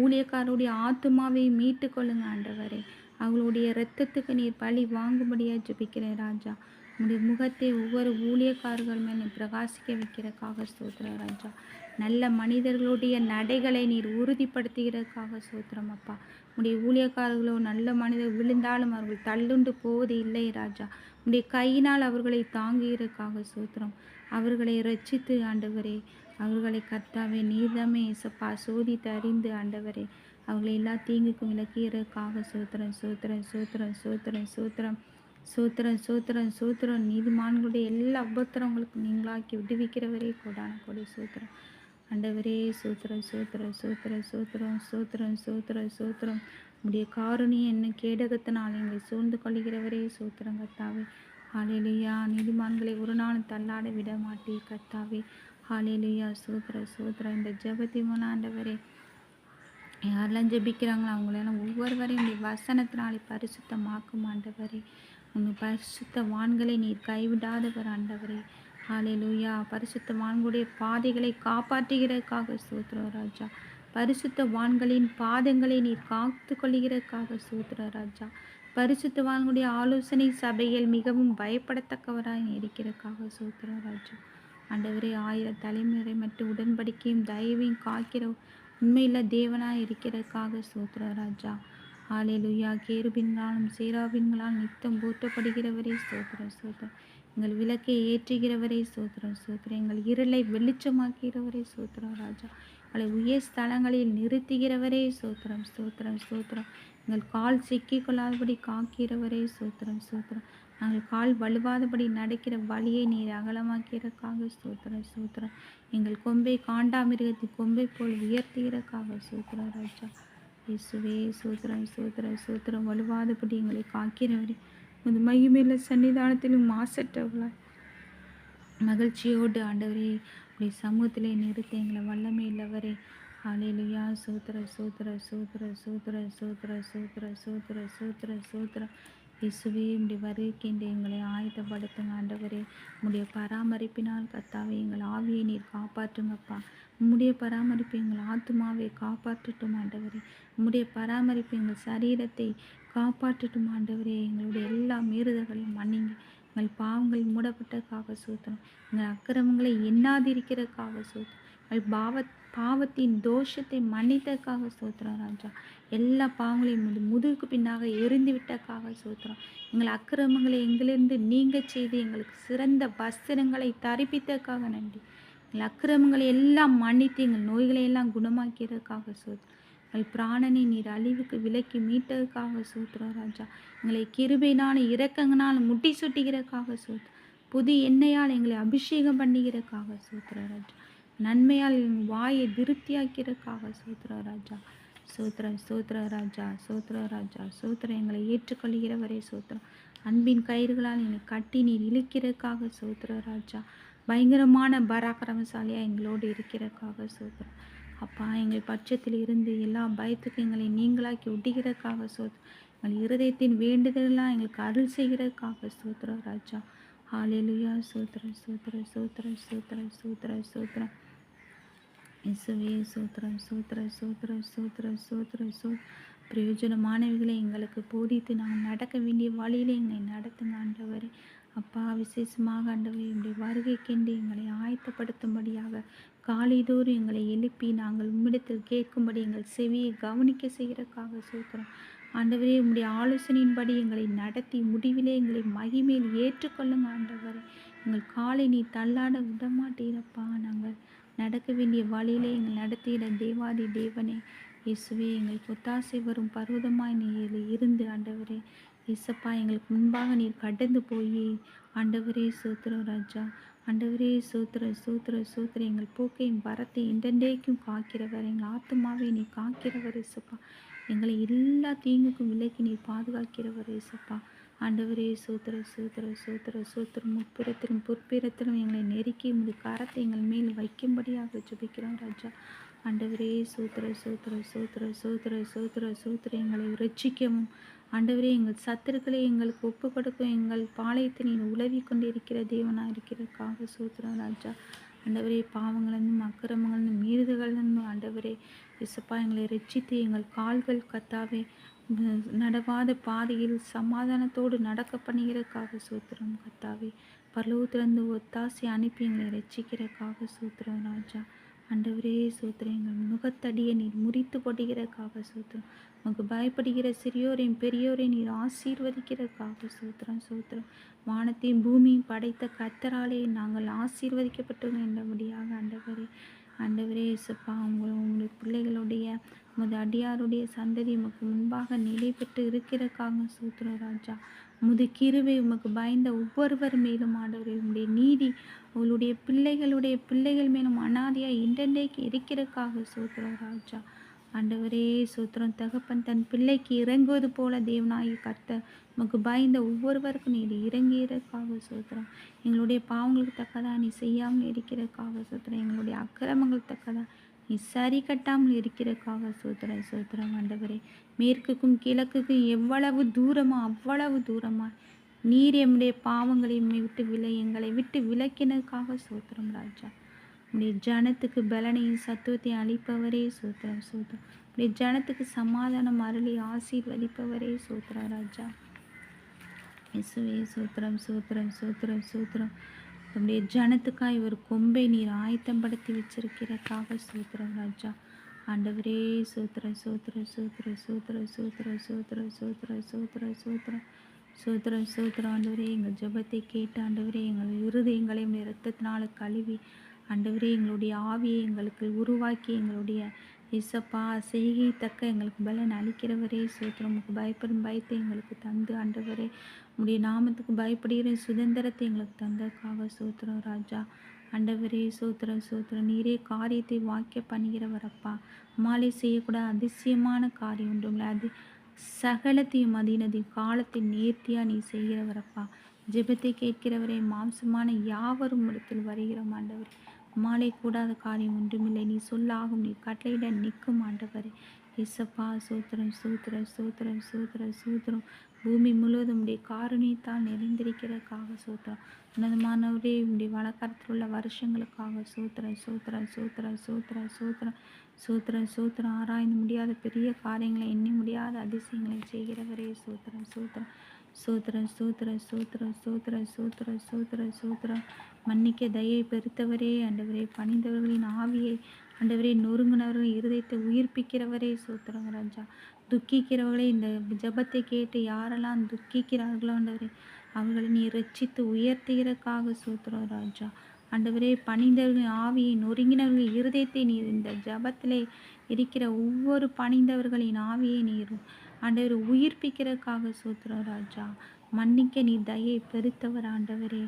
ஊழியக்காரருடைய ஆத்துமாவை மீட்டு கொள்ளுங்க ஆண்டவரே. அவங்களுடைய இரத்தத்துக்கு நீர் பழி வாங்கும்படியாக ஜெபிக்கிறேன் ராஜா. உங்களுடைய முகத்தை ஒவ்வொரு ஊழியக்காரர்கள் மேலே பிரகாசிக்க வைக்கிறதுக்காக சோத்திரம் ராஜா. நல்ல மனிதர்களுடைய நடைகளை நீர் உறுதிப்படுத்துகிறதுக்காக சோத்திரம் அப்பா. உடைய ஊழியக்காரர்களோ நல்ல மனிதர் விழுந்தாலும் அவர்கள் தள்ளுண்டு போவது இல்லை ராஜா. உடைய கையினால் அவர்களை தாங்குகிறதுக்காக சோத்திரம். அவர்களை ரட்சித்து ஆண்டவரே, அவர்களை கர்த்தாவே நீர்தாமே இசப்பா சோதித்து அறிந்து ஆண்டவரே அவர்களை எல்லா தீங்குக்கும் விலக்கிறதுக்காக சோத்திரம் சோத்திரம் சோத்திரம் சோத்திரம் சோத்திரம் சோத்திரம் சோத்திரம் சோத்திரம். நீதிமான்களுடைய எல்லா உபத்திரங்களுக்கும் நீங்களாக்கி விடுவிக்கிறவரே கொடான கொடை சோத்திரம் ஆண்டவரே. சோத்திரம் சோத்திரம் சோத்திரம் சோத்திரம் சோத்திரம் சோத்திரம் சோத்திரம். உடைய காரணியை என்ன கேடகத்தினால் எங்களை சூழ்ந்து கொள்கிறவரே சோத்திரம் கர்த்தாவே. ஹல்லேலூயா. நீதிமான்களை ஒரு நாளும் தள்ளாட விட மாட்டே கர்த்தாவே. ஹல்லேலூயா. சோத்திர சோத்திரம். இந்த ஜெபத்தை ஆண்டவரே யாரெல்லாம் ஜெபிக்கிறாங்களோ அவங்களெல்லாம் ஒவ்வொருவரையும் இந்த வசனத்தினாலே பரிசுத்தமாக்கும் ஆண்டவரே. உங்கள் பரிசுத்தவான்களை நீர் கைவிடாதவர் ஆண்டவரே. ஹல்லேலூயா. பரிசுத்தவான்களுடைய பாதைகளை காப்பாற்றுகிறதுக்காக சோத்திரம் ராஜா. பரிசுத்தவான்களின் பாதங்களை நீர் காத்து கொள்கிறதுக்காக சோத்திரம் ராஜா. பரிசுத்தவான்களுடைய ஆலோசனை சபைகள் மிகவும் பயப்படத்தக்கவராய் இருக்கிறதுக்காக சோத்திரம் ராஜா. ஆண்டவரே 1000 தலைமுறை மட்டும் உடன்படிக்கையும் தயவையும் காக்கிற உண்மையில் தேவனாய் இருக்கிறதுக்காக சோத்திரம் ராஜா. ஹல்லேலூயா. கேருபின்களாலும் சேராபின்களால் நித்தம் போற்றப்படுகிறவரே சோத்திரம் சோத்திரம். எங்கள் விளக்கை ஏற்றுகிறவரே சோத்திரம் சோத்திரம். எங்கள் இருளை வெளிச்சமாக்கிறவரே சோத்திரம் ராஜா. எங்களை உயர் ஸ்தலங்களில் நிறுத்துகிறவரே சோத்திரம் சோத்திரம் சோத்திரம். எங்கள் கால் சிக்கிக்கொள்ளாதபடி காக்கிறவரே சோத்திரம் சோத்திரம். நாங்கள் கால் வலுவாதபடி நடக்கிற வழியை நீர் அகலமாக்கிறதுக்காக சோத்திரம் சோத்திரம். எங்கள் கொம்பை காண்டாமிருகத்தின் கொம்பை போல் உயர்த்துகிறதுக்காக சோத்திரம் ராஜா. இயேசுவே சோத்திரம் சோத்திரம் சோத்திரம். வலுவாதபடி எங்களை காக்கிறவரே உமது மகிமையுள்ள சன்னிதானத்திலும் மாசற்றவர்களாய் மகிழ்ச்சியோடு ஆண்டவரே உடைய சமூகத்திலே நிறுத்த எங்களை வல்லமை இல்லவரே. ஹல்லேலூயா. சோத்திர சோத்திர சோத்திர சோத்திர சோத்திர சோத்திர சோத்திர சோத்திர சோத்திர. இயேசுவே உடைய வருகைக்கென்று எங்களை ஆயத்தப்படுத்துங்க ஆண்டவரே. உடைய பராமரிப்பினால் கர்த்தாவே எங்கள் ஆவியை நீர் காப்பாற்றுங்கப்பா. உம்முடைய பராமரிப்பு எங்கள் ஆத்துமாவை காப்பாற்றட்டும் ஆண்டவரே. உம்முடைய பராமரிப்பு எங்கள் சரீரத்தை காப்பாற்றட்டும் ஆண்டவரே. எங்களுடைய எல்லா மீறுதல்களையும் மன்னிங்க. எங்கள் பாவங்கள் மூடப்பட்டதுக்காக சோத்திரம். எங்கள் அக்கிரமங்களை எண்ணாதிருக்கிறதுக்காக சோத்திரம். எங்கள் பாவத்தின் தோஷத்தை மன்னித்ததுக்காக சோத்திரம் ராஜா. எல்லா பாவங்களையும் முதுகுக்கு பின்னாக எரிந்து விட்டக்காக சோத்திரம். எங்கள் அக்கிரமங்களை எங்களிருந்து நீங்க செய்து எங்களுக்கு சிறந்த வஸ்திரங்களை தரிப்பித்ததுக்காக நன்றி. எங்கள் அக்கிரமங்களை எல்லாம் மன்னித்து எங்கள் நோய்களை எல்லாம் குணமாக்கிறதுக்காக சோத்திரம். எங்கள் பிராணனை நீர் அழிவுக்கு விலக்கி மீட்டதுக்காக சோத்திரம் ராஜா. எங்களை கிருபையினால் இரக்கங்களால் முட்டி சுட்டிக்கிறதுக்காக சோத்திரம். புது எண்ணெயால் எங்களை அபிஷேகம் பண்ணிக்கிறதுக்காக சோத்திரம் ராஜா. நன்மையால் எங்கள் வாயை திருப்தியாக்கிறதுக்காக சோத்திரம் ராஜா. சோத்திரம் சோத்திர ராஜா, சோத்திர ராஜா, சோத்திரம். எங்களை ஏற்றுக்கொள்கிறவரே சோத்திரம். அன்பின் கயிறுகளால் எங்களை கட்டி நீர் இழுக்கிறதுக்காக சோத்திர ராஜா. பயங்கரமான பராக்கிரமசாலியாக எங்களோடு இருக்கிறதுக்காக சோத்திரம். அப்பா, எங்கள் பட்சத்தில் இருந்து எல்லா பயத்துக்கும் எங்களை நீங்களாக்கி ஒட்டிக்கிறதுக்காக சோத்திரம். எங்கள் இருதயத்தின் வேண்டுதலாம் எங்களுக்கு அருள் செய்கிறதுக்காக சோத்திர ராஜா. ஹல்லேலூயா. சோத்திரம் சோத்திரம் சோத்திரம் சோத்திரம் சோத்திரம் சோத்திரம். இயேசுவே சோத்திரம் சோத்திரம் சோத்திரம் சோத்திரம் சோத்திரம் பிரயோஜனமானவைகளை எங்களுக்கு போதித்து நாங்கள் நடக்க வேண்டிய வழியில் எங்களை நடத்துங்க ஆண்டவரே. அப்பா, விசேஷமாக ஆண்டவரே, என்னுடைய வருகைக்கென்று எங்களை ஆயத்தப்படுத்தும்படியாக காலைதோறும் எங்களை எழுப்பி நாங்கள் உம்மிடத்தில் கேட்கும்படி எங்கள் செவியை கவனிக்க செய்கிறதுக்காக சோத்திரம். ஆண்டவரே, உம்முடைய ஆலோசனையின்படி எங்களை நடத்தி முடிவிலே எங்களை மகிமையில் ஏற்றுக்கொள்ளுங்க ஆண்டவரே. எங்கள் காலை நீ தள்ளாட விடமாட்டீரப்பா. நாங்கள் நடக்க வேண்டிய வழியிலே எங்கள் நடத்திட தேவாதி தேவனே இயேசுவே, எங்களுக்கு ஒத்தாசை வரும் பர்வதமாய் நீர் இருந்து ஆண்டவரே இயேசப்பா, எங்களுக்கு முன்பாக நீர் கடந்து போய் ஆண்டவரே சோத்திரம் ராஜா. ஆண்டவரே சோத்திர சோத்திர சோத்திர. எங்கள் போக்கையும் வரத்தை இண்டண்டேக்கும் காக்கிறவர், எங்கள் ஆத்மாவை நீ காக்கிறவர் இயேசப்பா. எங்களை எல்லா தீங்குக்கும் விலக்கி நீர் பாதுகாக்கிறவர் இயேசப்பா. ஆண்டவரே சோத்திர சோத்திர சோத்திர சோத்திரம். முற்பிறத்திலும் பொற்பிறத்திலும் எங்களை நெருக்கி உமது கரத்தை எங்கள் மேல் வைக்கும்படியாக ஜெபிக்கிறோம் ராஜா. ஆண்டவரே சோத்திர சோத்திர சோத்திர சோத்திர சோத்திர சோத்திர. எங்களை ரட்சிக்கவும் ஆண்டவரே, எங்கள் சத்துருக்களை எங்களுக்கு ஒப்பு கொடுக்கும் எங்கள் பாளையத்தை நீ உலவி கொண்டு இருக்கிற தேவனாக இருக்கிறதுக்காக சோத்திரம் ராஜா. ஆண்டவரே, பாவங்களிலும் அக்கிரமங்களிலும் மீறுதல்களிலும் ஆண்டவரே இயேசப்பா, எங்களை ரட்சித்து எங்கள் கால்கள் கத்தாவே நடவாத பாதையில் சமாதானத்தோடு நடக்க பண்ணுகிறதுக்காக சோத்திரம் கத்தாவே. பரலோகத்திலிருந்து ஒத்தாசை அனுப்பி எங்களை ரட்சிக்கிறதுக்காக சோத்திரம் ராஜா. ஆண்டவரே சோத்திரம். எங்கள் முகத்தடியை நீர் முறித்து போடுகிறதுக்காக சோத்திரம். உனக்கு பயப்படுகிற சிறியோரையும் பெரியோரையும் நீர் ஆசீர்வதிக்கிறதுக்காக சோத்திரம் சோத்திரம். வானத்தையும் பூமியும் படைத்த கர்த்தராலே நாங்கள் ஆசீர்வதிக்கப்பட்டோம் என்றபடியாக ஆண்டவரே. ஆண்டவரே இயேசப்பா, உங்களுடைய பிள்ளைகளுடைய உமது அடியாருடைய சந்ததி உமக்கு முன்பாக நிலை பெற்று இருக்கிறதுக்காக சோத்திரம் ராஜா. உமது கிருபை உமக்கு பயந்த ஒவ்வொருவர் மேலும் ஆண்டவரே, உங்களுடைய நீதி உங்களுடைய பிள்ளைகள் மேலும் அனாதையாக இண்டண்டைக்கு இருக்கிறதுக்காக சோத்திரம் ராஜா. ஆண்டவரே சோத்திரம். தகப்பன் தன் பிள்ளைக்கு இறங்குவது போல தேவனாகி கர்த்தர் உமக்கு பயந்த ஒவ்வொருவருக்கும் நீர் இறங்கிறதுக்காக சோத்திரம். எங்களுடைய பாவங்களுக்கு தக்கதா நீ செய்யாமல் இருக்கிறதுக்காக சோத்திரம். எங்களுடைய அக்கிரமங்கள் தக்கதா நீ சரி கட்டாமல் இருக்கிறதுக்காக சோத்திரம் சோத்திரம். ஆண்டவரே, மேற்குக்கும் கிழக்குக்கும் எவ்வளவு தூரமோ அவ்வளவு தூரமா நீர் எம்முடைய பாவங்களை எங்களை விட்டு விலக்கினதுக்காக சோத்திரம் ராஜா. உடைய ஜனத்துக்கு பலனையும் சத்துவத்தையும் அளிப்பவரே சோத்திரம் சோத்திரம். உடைய ஜனத்துக்கு சமாதானம் அருளி ஆசீர்வதிப்பவரே சோத்திரம் ராஜா. இயேசுவே சோத்திரம் சோத்திரம் சோத்திரம் சோத்திரம். உடைய ஜனத்துக்காய் ஒரு கொம்பை நீர் ஆயத்தப்படுத்தி வச்சிருக்கிறதுக்காக சோத்திரம் ராஜா. ஆண்டவரே சோத்திர சோத்திர சோத்திர சோத்திர சோத்திர சோத்திர சோத்திர சோத்திர சோத்திர சோத்திர சோத்திர. ஆண்டவரே, எங்கள் ஜெபத்தை கேட்டு ஆண்டவரே, எங்கள் இருதயங்களை இரத்தத்தினால கழுவி ஆண்டவரே, எங்களுடைய ஆவியை எங்களுக்கு உருவாக்கி எங்களுடைய இசப்பா செய்கை தக்க எங்களுக்கு பலன் அளிக்கிறவரே சோத்திரம். உங்களுக்கு பயப்படும் பயத்தை எங்களுக்கு தந்து ஆண்டவரே, உடைய நாமத்துக்கு பயப்படுகிற சுதந்திரத்தை எங்களுக்கு தந்ததுக்காக சோத்திரம் ராஜா. ஆண்டவரே சோத்திரம் சோத்திரம். நீரே காரியத்தை வாக்கிய பண்ணுகிறவரப்பா. மாலை செய்யக்கூடாத அதிசயமான காரியம் ஒன்றும் அது சகலத்தையும் அதீனதையும் காலத்தை நேர்த்தியாக நீ செய்கிறவரப்பா. ஜெபத்தை கேட்கிறவரே, மாம்சமான யாவரும் இடத்தில் வருகிறோம் ஆண்டவரே. மாலை கூடாத காரியம் ஒன்றுமில்லை. நீ சொல்லாகும், நீ கட்டளையிட நிற்கும் ஆண்டவரே. இசப்பா சோத்திரம் சோத்திரம் சோத்திரம் சோத்திரம் சோத்திரம். பூமி முழுவதும் உடைய காரணியத்தால் நிறைந்திருக்கிறதுக்காக சோத்திரம். உன்னதமானவரே, உடைய வழக்கத்தில் உள்ள வருஷங்களுக்காக சோத்திரம் சோத்திரம் சோத்திரம் சோத்திரம் சோத்திரம் சோத்திரம் சோத்திரம். ஆராய்ந்து முடியாத பெரிய காரியங்களை எண்ணி முடியாத அதிசயங்களை செய்கிறவரே சோத்திரம் சோத்திரம் சோத்திரம் சோத்திரம் சோத்திரம் சோத்திரம் சோத்திரம் சோத்திரம் சோத்திரம். மன்னிக்க தயை பெருத்தவரே ஆண்டவரே. பணிந்தவர்களின் ஆவியை ஆண்டவரே, நொறுங்கினவர்கள் இருதயத்தை உயிர்ப்பிக்கிறவரே சோத்திரம் ராஜா. துக்கிக்கிறவர்களே, இந்த ஜபத்தை கேட்டு யாரெல்லாம் துக்கிக்கிறார்களோ ஆண்டவரே, அவர்களை நீ ரட்சித்து உயர்த்துகிறக்காக சோத்திரம் ராஜா. ஆண்டவரே பணிந்தவர்கள் ஆவியை நொறுங்கினவர்கள் இருதயத்தை நீர் இந்த ஜபத்திலே இருக்கிற ஒவ்வொரு பணிந்தவர்களின் ஆவியை நீர் ஆண்டவர் உயிர்ப்பிக்கிறதுக்காக சோத்திரம் ராஜா. மன்னிக்க நீ தயை பெருத்தவர் ஆண்டவரே.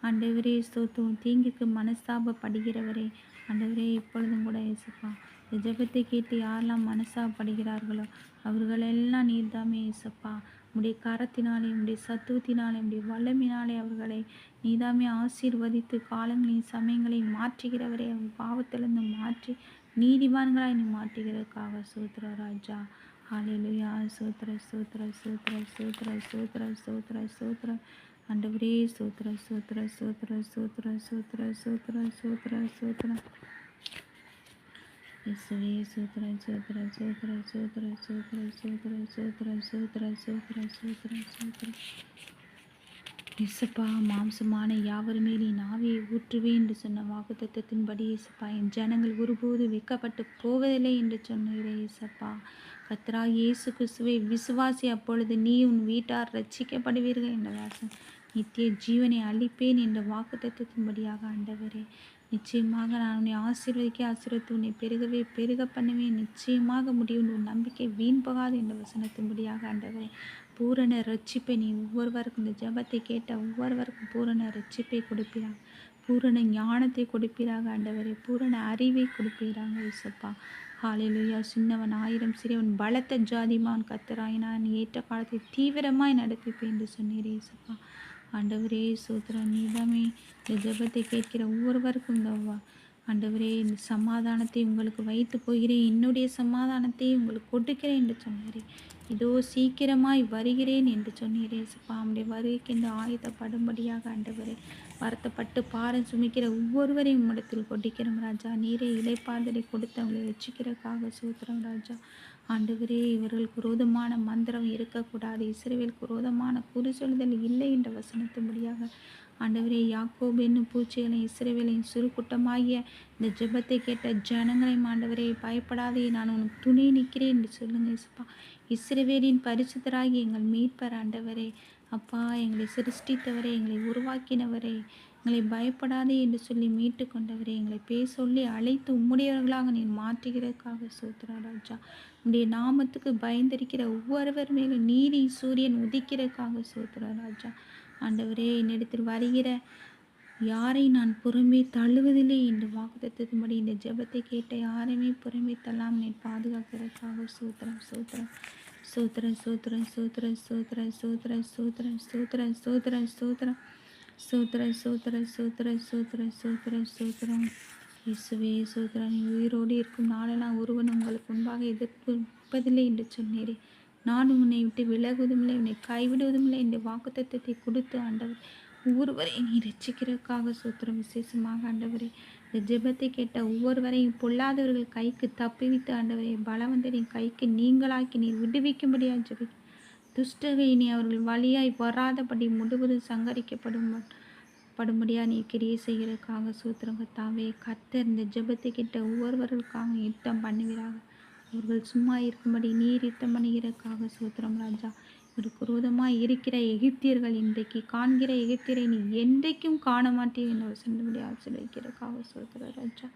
ஆண்டவரே ஸ்தோத்திரம். தீங்குக்கு மனஸ்தாபப்படுகிறவரே ஆண்டவரே இப்பொழுதும் கூட இயேசுப்பா இந்த ஜெபத்தை கேட்டு யாரெல்லாம் மனஸ்தாபப்படுகிறார்களோ அவர்களெல்லாம் நீர்தாமே இயேசப்பா. உடைய கரத்தினாலே உடைய சத்துவத்தினாலே உடைய வல்லமினாலே அவர்களை நீதாமே ஆசீர்வதித்து காலங்களையும் சமயங்களையும் மாற்றுகிறவரே. அவர் பாவத்திலிருந்து மாற்றி நீதிமான்களாய் நீ மாற்றுகிறதுக்காக சோத்திர ராஜா. ஹalleluya. சோத்திர சோத்திர சோத்திர சோத்திர சோத்திர சோத்திர சோத்திர ஆண்டவரே. சோத்திர சோத்திர சோத்திர சோத்திர சோத்திர சோத்திர சோத்திர சோத்திர இயேசுவே. சோத்திர சோத்திர சோத்திர சோத்திர சோத்திர சோத்திர சோத்திர சோத்திர சோத்திர சோத்திர சோத்திர இயேசப்பா. மாம்சமான யாவர் மேலே ஆவியை ஊற்றுவேன் என்று சொன்ன வாக்குத்தத்தத்தின்படி இயேசப்பா என் ஜனங்கள் ஒருபோது வெட்கப்பட்டு போவதில்லை என்று சொன்னீரே இயேசப்பா. கர்த்தராகிய இயேசு கிறிஸ்துவை விசுவாசி, அப்பொழுது நீ உன் வீட்டார் ரட்சிக்கப்படுவீர்கள் என்ற வாசம் நித்திய ஜீவனை அளிப்பேன் என்ற வாக்குத்தத்தத்தின்படியாக ஆண்டவரே நிச்சயமாக நான் உன்னை ஆசீர்வதித்து உன்னை பெருகவே பெருக பண்ணுவேன். நிச்சயமாக முடியும் உன் நம்பிக்கை வீண் போகாது என்ற வசனத்தின்படியாக ஆண்டவரே பூரண ரட்சிப்பை நீ ஒவ்வொருவருக்கும் இந்த ஜபத்தை கேட்ட ஒவ்வொருவருக்கும் பூரண ரட்சிப்பை கொடுப்பீராங்க. பூரண ஞானத்தை கொடுப்பீராக ஆண்டவரே. பூரண அறிவை கொடுப்பீராங்க இயேசப்பா. ஹalleluya. சின்னவன் 1000 சிறியவன் பலத்த ஜாதிமான் கர்த்தராயினான் ஏற்ற காலத்தை தீவிரமாய் நடத்திப்பேன் என்று சொன்னீரே இயேசப்பா. ஆண்டவரே சோத்திரம். நீதாமே இந்த ஜபத்தை கேட்கிற ஒவ்வொருவருக்கும் இந்த ஆண்டவரே இந்த சமாதானத்தை உங்களுக்கு வைத்து போகிறேன், என்னுடைய சமாதானத்தை உங்களுக்கு கொடுக்கிறேன் என்று சொன்னீரே. இதோ சீக்கிரமாய் வருகிறேன் என்று சொன்னீரே இயேசப்பா. அவனுடைய வருகைக்கு இந்த ஆயுதப்படும்படியாக ஆண்டவரே வருத்தப்பட்டு பாரம் சுமிக்கிற ஒவ்வொருவரையும் உம்மிடத்தில் கொட்டிக்கிறோம் ராஜா. நீரே இலைப்பாதலை கொடுத்து அவங்களை ரட்சிக்கிறதுக்காக சோத்திரம் ராஜா. ஆண்டவரே இவர்களுக்கு விரோதமான மந்திரம் இருக்கக்கூடாது, இஸ்ரவேலுக்கு விரோதமான குறி சொல்லுதல் இல்லை என்ற வசனத்தின்படியாக ஆண்டவரே யாக்கோபு என்னும் பூச்சிகளையும் இஸ்ரவேலையும் சிறு கூட்டமாகிய இந்த ஜெபத்தை கேட்ட ஜனங்களையும் ஆண்டவரே பயப்படாதே நான் உனக்கு துணை நிற்கிறேன் என்று சொல்லுங்க இயேசுப்பா. இஸ்ரவேலின் பரிசுத்தராகி எங்கள் மீட்பர் ஆண்டவரே. அப்பா எங்களை சிருஷ்டித்தவரே, எங்களை உருவாக்கினவரே, எங்களை பயப்படாதே என்று சொல்லி மீட்டு கொண்டவரே, எங்களை சொல்லி அழைத்து உம்முடையவர்களாக நீ மாற்றுகிறதுக்காக சோத்திர ராஜா. உடைய நாமத்துக்கு பயந்திருக்கிற ஒவ்வொருவர் மேலும் நீதி சூரியன் உதிக்கிறதுக்காக சோத்திர ராஜா. ஆண்டவரே என்னிடத்தில் வருகிற யாரை நான் புறம்பே தள்ளுவதில்லை என்று வாக்குத்தத்தத்தின்படி இந்த ஜெபத்தை கேட்ட யாரையுமே புறம்பே தள்ளாமல் நீ பாதுகாக்கிறதுக்காக சோத்திரம் சோத்திரம் சோத்திரம் சோத்திரம் சோத்திரம் சோத்திரம் சோத்திரம் சோத்திரம் சோத்திரம் சோத்திரம் சோத்திரம் சோத்திரம் சோத்திரம் சோத்திரம் சோத்திரம் சோத்திரம் சோத்திரம் இயேசுவே சோத்திரம். நீ உயிரோடு இருக்கும் நாளெல்லாம் ஒருவன் உங்களுக்கு முன்பாக எதிர்ப்பதில்லை என்று சொன்னீரே. நான் உன்னை விட்டு விலகுவதுமில்லை, உன்னை கைவிடுவதுமில்லை என்ற வாக்குத்தத்தத்தை கொடுத்து ஆண்டவர் ஒவ்வொருவரை நீ ரட்சிக்கிறதுக்காக சோத்திரம். விசேஷமாக ஆண்டவரே இந்த ஜெபத்தை கேட்ட ஒவ்வொருவரையும் பொல்லாதவர்கள் கைக்கு தப்பிவித்து ஆண்டவரே பலவந்தரின் கைக்கு நீங்களாக்கி நீர் விடுவிக்கும்படியாக ஜெபி. துஷ்டகை நீ அவர்கள் வழியாய் வராதபடி முழுவதும் சங்கரிக்கப்படும்படியாக நீ கிரியை செய்கிறதுக்காக சோத்திரம் கர்த்தாவே. கர்த்தர் இந்த ஜெபத்தை கேட்ட ஒவ்வொருவர்களுக்காக யுத்தம் பண்ணுவீராக. அவர்கள் சும்மா இருக்கும்படி நீர் யுத்தம் பண்ணுகிறதுக்காக சோத்திரம் ராஜா. இவருக்கு விரோதமாக இருக்கிற எகிப்தியர்கள் இன்றைக்கு காண்கிற எகிப்தியரை நீ என்றைக்கும் காண மாட்டேன் என்று வசனப்படி ஆசீர்வதிக்கிறதுக்காக சோத்திர ராஜா.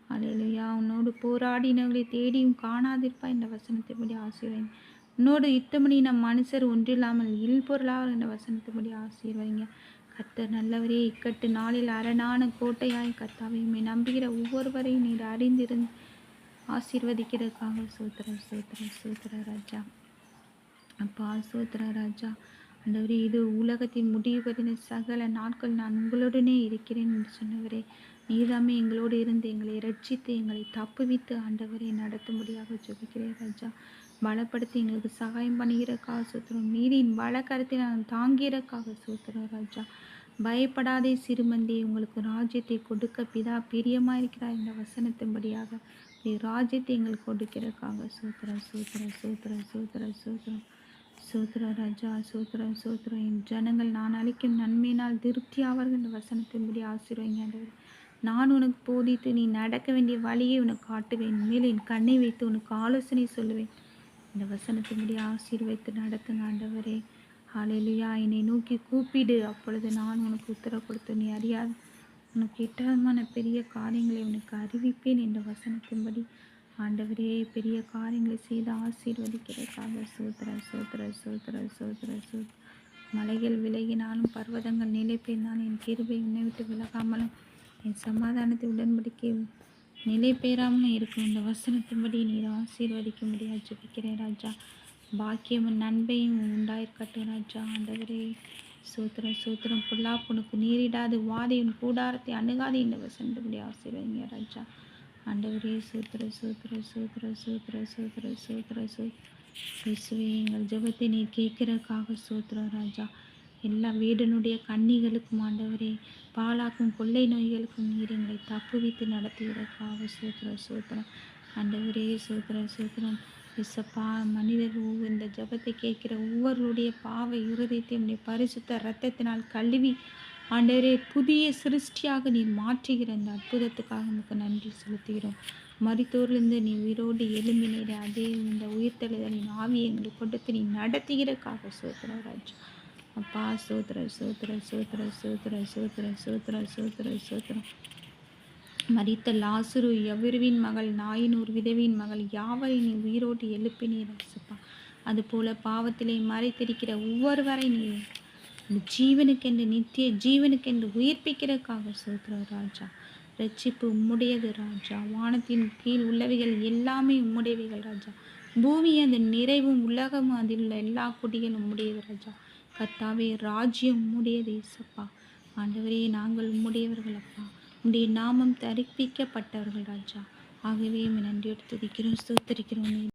ஹல்லேலூயா. உன்னோடு போராடினவர்களை தேடியும் காணாதிருப்பா என்ற வசனத்தைப்படி ஆசீர்வதி. உன்னோடு யுத்தமணி நம் மனுஷர் ஒன்றில்லாமல் இல்பொருளாவர் என்ற வசனத்தைப்படி ஆசீர்வதிங்க. கர்த்தர் நல்லவரே. இக்கட்டு நாளில் அரணான கோட்டையாய் கர்த்தாவையுமே நம்புகிற ஒவ்வொருவரையும் நீர் அறிந்திருந்து ஆசீர்வதிக்கிறதுக்காக சோத்திர சோத்திர சோத்திர ராஜா. அப்பா சோத்திர ராஜா. ஆண்டவரே இது உலகத்தின் முடிவு பற்றின சகல நாட்கள் நான் உங்களுடனே இருக்கிறேன் என்று சொன்னவரே. நீதாமே எங்களோடு இருந்து எங்களை ரட்சித்து எங்களை தப்புவித்து ஆண்டவரை நடத்தும்படியாக ஜெபிக்கிறேன் ராஜா. பலப்படுத்தி எங்களுக்கு சகாயம் பண்ணுகிறக்காக சோத்திரம். நீரின் பலக்கரத்தை நான் தாங்கிறக்காக சோத்திரம் ராஜா. பயப்படாதே சிறுமந்தி, உங்களுக்கு ராஜ்யத்தை கொடுக்க பிதா பிரியமாக இருக்கிறார் என்ற வசனத்தின்படியாக ராஜ்யத்தை எங்களுக்கு கொடுக்கிறதுக்காக சோத்திரம் சோத்திரம் சோத்திரம் சோத்திரம் சோத்திரம் சோத்திர ராஜா. சோத்திரம் சோத்திரம். என் ஜனங்கள் நான் அளிக்கும் நன்மையினால் திருப்தி ஆவார்கள் என்ற வசனத்தின்படி ஆசீர்வதிங்க. நான் உனக்கு போதித்து நீ நடக்க வேண்டிய வழியை உனக்கு காட்டுவேன், மேல் என் கண்ணை வைத்து உனக்கு ஆலோசனை சொல்லுவேன் இந்த வசனத்தின்படி ஆசீர்வைத்து நடத்துங்க ஆண்டவரே. ஹல்லேலூயா. என்னை நோக்கி கூப்பிடு, அப்பொழுது நான் உனக்கு உத்தரவு கொடுத்து நீ அறியாத உனக்கு எட்டாதமான பெரிய காரியங்களை உனக்கு அறிவிப்பேன் என்ற வசனத்தின்படி ஆண்டவரே பெரிய காரியங்களை செய்து ஆசீர்வதிக்கிறதுக்காக சோத்திர சோத்திர சோத்திர சோத்திர சோத்திர. மலைகள் விலகினாலும் பர்வதங்கள் நிலை பெய்தாலும் என் கிருபை உன்னை விட்டு விலகாமலும் என் சமாதானத்தை உடன்படிக்கை நிலை பெயராமலும் இருக்கும் இந்த வசனத்தின்படி நீர் ஆசீர்வதிக்க முடியாது ஜெபிக்கிறேன் ராஜா. பாக்கியமும் நன்மையும் உண்டாயிருக்கட்டும் ராஜா. ஆண்டவரே சூத்திரம் சூத்திரம் பொல்லாப்புனுக்கு நீரிடாது வாதையின் கூடாரத்தை அணுகாது இந்த வசனத்தின்படி ஆசீர்வதிங்க ராஜா. ஆண்டவரே சூத்திர சூத்திர சூத்திர சூத்திர சூத்திர சூத்திர இயேசுவே எங்கள் ஜெபத்தை நீர் கேட்கிறதுக்காக சூத்திரம் ராஜா. எல்லா வீடனுடைய கன்னிகளுக்கும் ஆண்டவரே பாலாக்கும் கொள்ளை நோய்களுக்கும் நீர் எங்களை தப்புவித்து நடத்துகிறதுக்காக சூத்திரம் சூத்திரம் ஆண்டவரே சூத்திரம் சூத்திரம். இசப்பா மனிதர்கள் இந்த ஜபத்தை கேட்கிற ஒவ்வொருடைய பாவ இருதயத்தையும் பரிசுத்த இரத்தத்தினால் கழுவி ஆண்டவரே புதிய சிருஷ்டியாக நீர் மாற்றுகிற இந்த அற்புதத்துக்காக நமக்கு நன்றி செலுத்துகிறோம். மரித்தோரிலிருந்து நீ உயிரோடு எழும்பினீர அதே இந்த உயிர்த்தெழுதலின் ஆவியை எங்களுக்கு கொடுத்து நீ நடத்துகிறதுக்காக சோத்திர ராஜா. அப்பா சோத்திர சோத்திர சோத்திர சோத்திர சோத்திர சோத்திர சோத்திர சோத்திரம். மரித்த லாசுரு எவ்விருவின் மகள் நாயினூர் விதவின் மகள் யாவரை நீ உயிரோடு எழுப்பினீர் அரசப்பா. அதுபோல பாவத்திலே மறைத்திருக்கிற ஒவ்வொருவரை நீ ஜீவனுக்கென்று நித்திய ஜீவனுக்கென்று உயிர்ப்பிக்கிறதுக்காக சோத்திர ராஜா. ரட்சிப்பு உம்முடையது ராஜா. வானத்தின் கீழ் உள்ளவைகள் எல்லாமே உம்முடையவைகள் ராஜா. பூமி அந்த நிறைவும் உலகமும் அதில் உள்ள எல்லா குடிகளும் உம்முடையது ராஜா. கர்த்தாவே ராஜ்யம் உம்முடையது இயேசப்பா. ஆண்டவரே நாங்கள் உம்முடையவர்கள் அப்பா. உம்முடைய நாமம் தரிப்பிக்கப்பட்டவர்கள் ராஜா. ஆகவே நன்றியோடு துதிக்கிறோம் ஸ்தோத்திரிக்கிறோம்.